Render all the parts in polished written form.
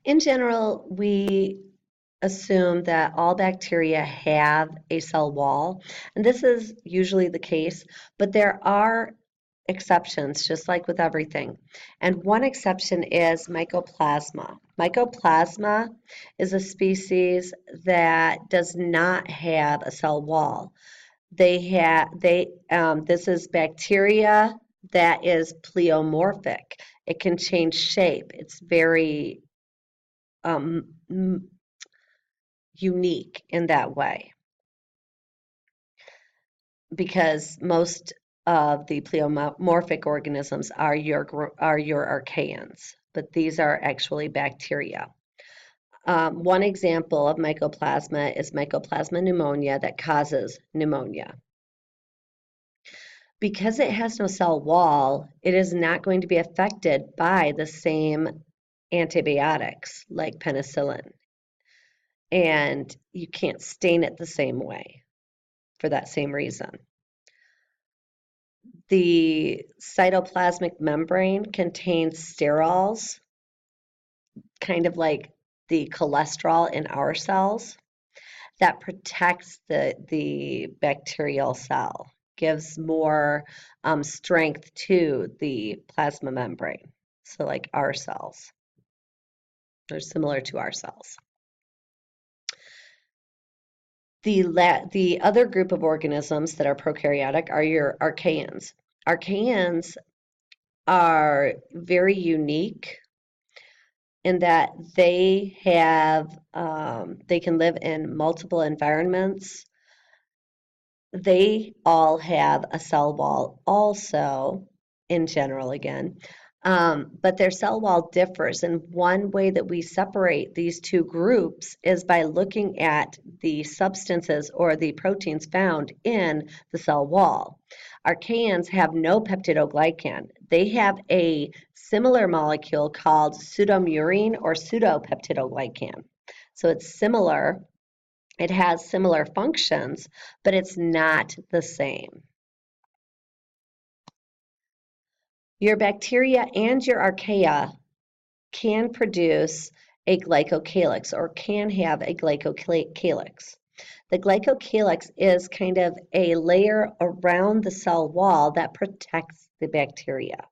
In general, we assume that all bacteria have a cell wall, and this is usually the case, but there are exceptions, just like with everything. And one exception is Mycoplasma. Mycoplasma is a species that does not have a cell wall. This is bacteria that is pleomorphic. It can change shape. It's very um, unique in that way because most of the pleomorphic organisms are your archaeans, but these are actually bacteria. One example of mycoplasma is Mycoplasma pneumonia that causes pneumonia. Because it has no cell wall, it is not going to be affected by the same antibiotics like penicillin. And you can't stain it the same way for that same reason. The cytoplasmic membrane contains sterols, kind of like the cholesterol in our cells, that protects the bacterial cell, gives more strength to the plasma membrane. So like our cells, they're similar to our cells. The other group of organisms that are prokaryotic are your archaeans. Archaeans are very unique in that they can live in multiple environments. They all have a cell wall also, in general again, but their cell wall differs. And one way that we separate these two groups is by looking at the substances or the proteins found in the cell wall. Archaeans have no peptidoglycan. They have a similar molecule called pseudomurine or pseudopeptidoglycan. So it's similar. It has similar functions, but it's not the same. Your bacteria and your archaea can produce a glycocalyx or can have a glycocalyx. The glycocalyx is kind of a layer around the cell wall that protects the bacteria.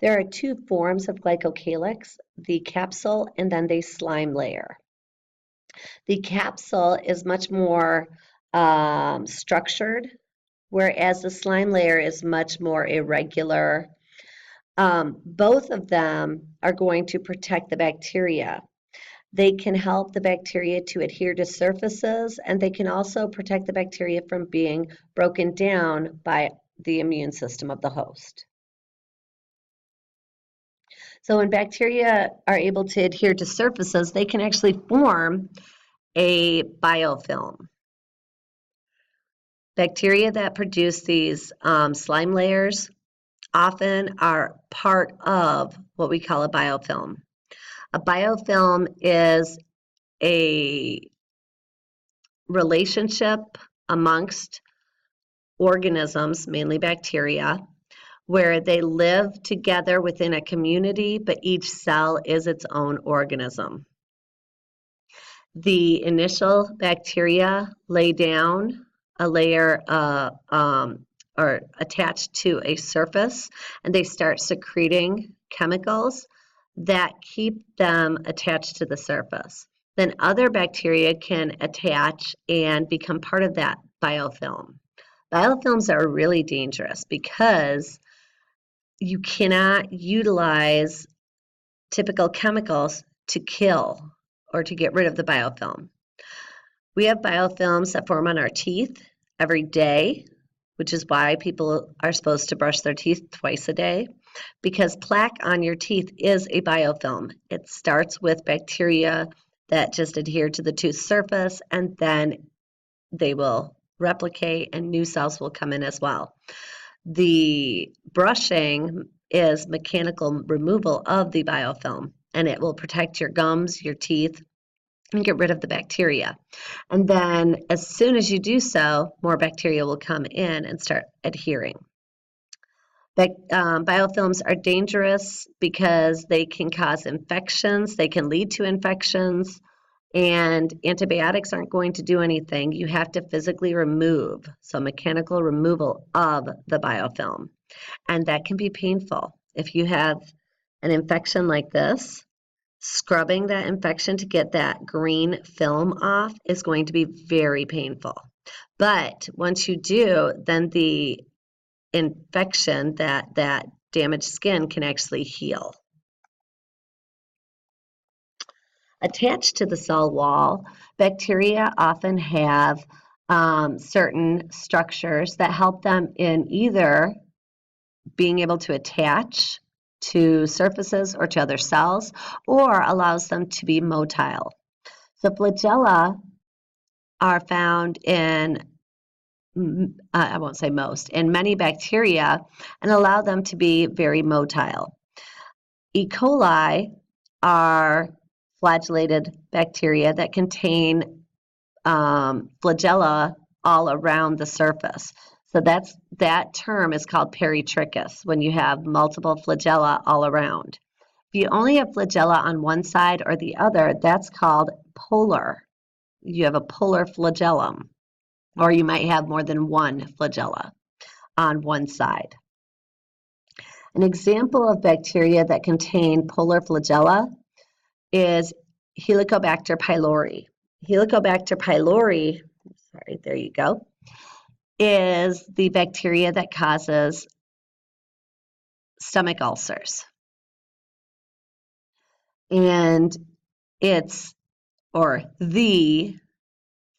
There are two forms of glycocalyx, the capsule and then the slime layer. The capsule is much more structured, whereas the slime layer is much more irregular. Both of them are going to protect the bacteria. They can help the bacteria to adhere to surfaces, and they can also protect the bacteria from being broken down by the immune system of the host. So when bacteria are able to adhere to surfaces, they can actually form a biofilm. Bacteria that produce these slime layers often are part of what we call a biofilm. A biofilm is a relationship amongst organisms, mainly bacteria, where they live together within a community, but each cell is its own organism. The initial bacteria lay down a layer or attached to a surface, and they start secreting chemicals that keep them attached to the surface. Then other bacteria can attach and become part of that biofilm. Biofilms are really dangerous because you cannot utilize typical chemicals to kill or to get rid of the biofilm. We have biofilms that form on our teeth every day, which is why people are supposed to brush their teeth twice a day, because plaque on your teeth is a biofilm. It starts with bacteria that just adhere to the tooth surface, and then they will replicate and new cells will come in as well. The brushing is mechanical removal of the biofilm, and it will protect your gums, your teeth, and get rid of the bacteria. And then as soon as you do so, more bacteria will come in and start adhering. Biofilms are dangerous because they can cause infections, they can lead to infections, and antibiotics aren't going to do anything. You have to physically remove, so mechanical removal of the biofilm, and that can be painful. If you have an infection like this, scrubbing that infection to get that green film off is going to be very painful. But once you do, then the infection, that damaged skin, can actually heal. Attached to the cell wall, bacteria often have certain structures that help them in either being able to attach to surfaces or to other cells, or allows them to be motile. So flagella are found in, I won't say most, in many bacteria, and allow them to be very motile. E. coli are flagellated bacteria that contain flagella all around the surface. So that term is called peritrichous, when you have multiple flagella all around. If you only have flagella on one side or the other, that's called polar. You have a polar flagellum, or you might have more than one flagella on one side. An example of bacteria that contain polar flagella is Helicobacter pylori. Helicobacter pylori, sorry, there you go, is the bacteria that causes stomach ulcers. And the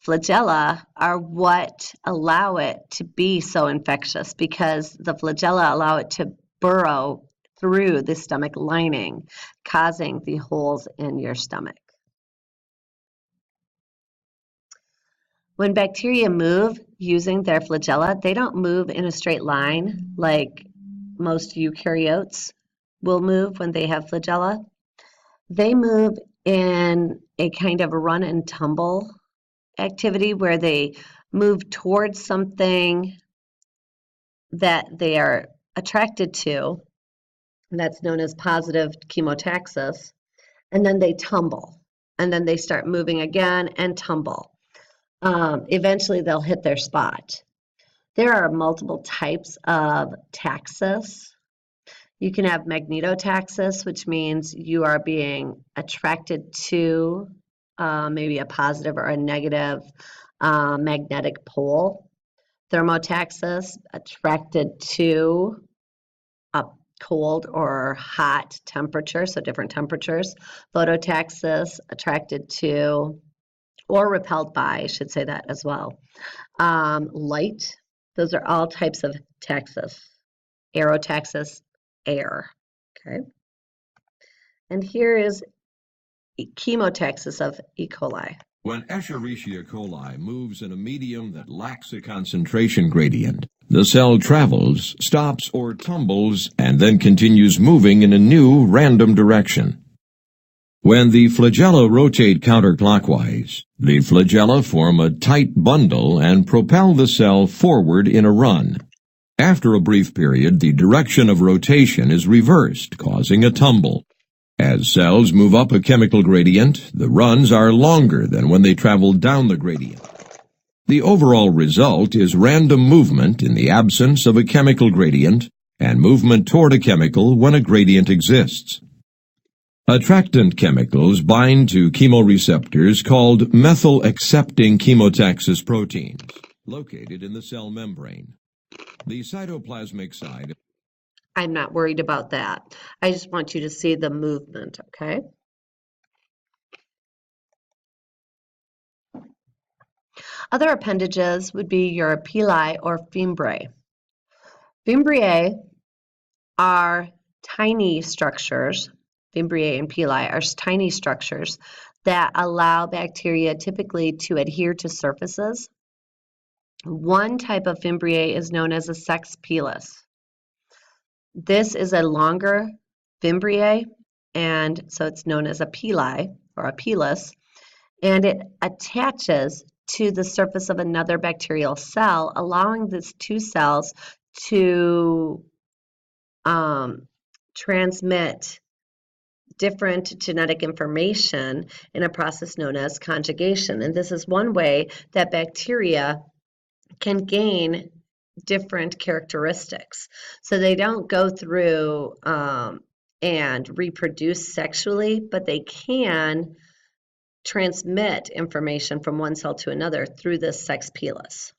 flagella are what allow it to be so infectious, because the flagella allow it to burrow through the stomach lining, causing the holes in your stomach. When bacteria move using their flagella, they don't move in a straight line like most eukaryotes will move when they have flagella. They move in a kind of run and tumble activity where they move towards something that they are attracted to, and that's known as positive chemotaxis, and then they tumble, and then they start moving again and tumble. Eventually they'll hit their spot. There are multiple types of taxis. You can have magnetotaxis, which means you are being attracted to maybe a positive or a negative magnetic pole. Thermotaxis, attracted to a cold or hot temperature, so different temperatures. Phototaxis, attracted to or repelled by, I should say that as well. Light, those are all types of taxis. Aerotaxis, air, okay? And here is chemotaxis of E. coli. When Escherichia coli moves in a medium that lacks a concentration gradient, the cell travels, stops, or tumbles, and then continues moving in a new random direction. When the flagella rotate counterclockwise, the flagella form a tight bundle and propel the cell forward in a run. After a brief period, the direction of rotation is reversed, causing a tumble. As cells move up a chemical gradient, the runs are longer than when they travel down the gradient. The overall result is random movement in the absence of a chemical gradient and movement toward a chemical when a gradient exists. Attractant chemicals bind to chemoreceptors called methyl-accepting chemotaxis proteins, located in the cell membrane. The cytoplasmic side. I'm not worried about that. I just want you to see the movement, okay? Other appendages would be your pili or fimbriae. Fimbriae are tiny structures. Fimbriae and pili are tiny structures that allow bacteria typically to adhere to surfaces. One type of fimbriae is known as a sex pilus. This is a longer fimbriae, and so it's known as a pili or a pilus, and it attaches to the surface of another bacterial cell, allowing these two cells to transmit different genetic information in a process known as conjugation. And this is one way that bacteria can gain different characteristics. So they don't go through and reproduce sexually, but they can transmit information from one cell to another through this sex pilus,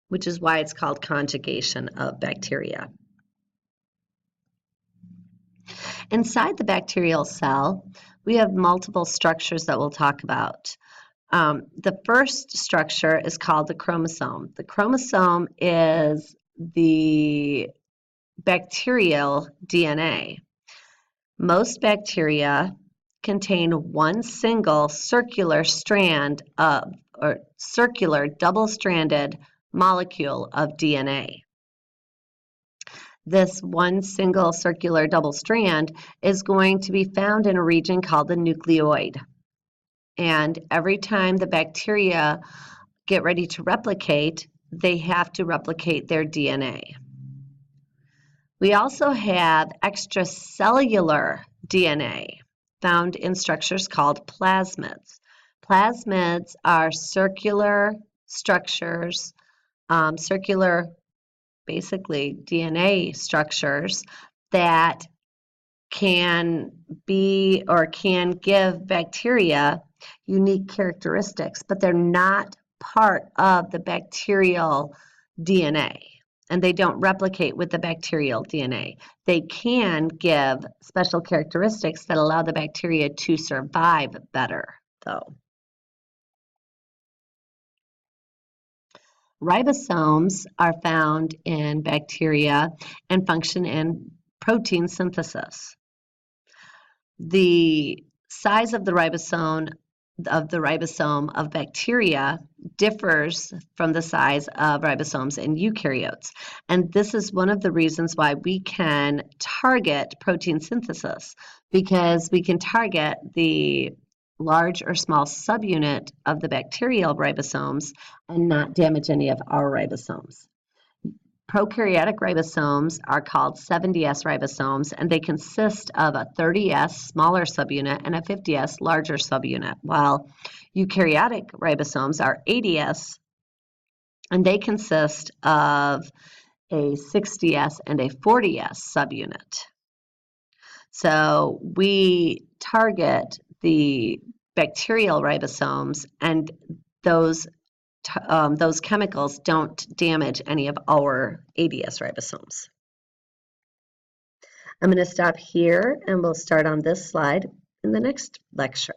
which is why it's called conjugation of bacteria. Inside the bacterial cell, we have multiple structures that we'll talk about. The first structure is called the chromosome. The chromosome is the bacterial DNA. Most bacteria contain one single circular strand of, or circular double-stranded molecule of DNA. This one single circular double strand is going to be found in a region called the nucleoid. And every time the bacteria get ready to replicate, they have to replicate their DNA. We also have extracellular DNA found in structures called plasmids. Plasmids are circular structures, basically DNA structures that can be or can give bacteria unique characteristics, but they're not part of the bacterial DNA, and they don't replicate with the bacterial DNA. They can give special characteristics that allow the bacteria to survive better, though. Ribosomes are found in bacteria and function in protein synthesis. The size of the ribosome of bacteria differs from the size of ribosomes in eukaryotes. And this is one of the reasons why we can target protein synthesis, because we can target the large or small subunit of the bacterial ribosomes and not damage any of our ribosomes. Prokaryotic ribosomes are called 70S ribosomes, and they consist of a 30S smaller subunit and a 50S larger subunit, while eukaryotic ribosomes are 80S, and they consist of a 60S and a 40S subunit. So we target the bacterial ribosomes, and those chemicals don't damage any of our 80S ribosomes. I'm going to stop here, and we'll start on this slide in the next lecture.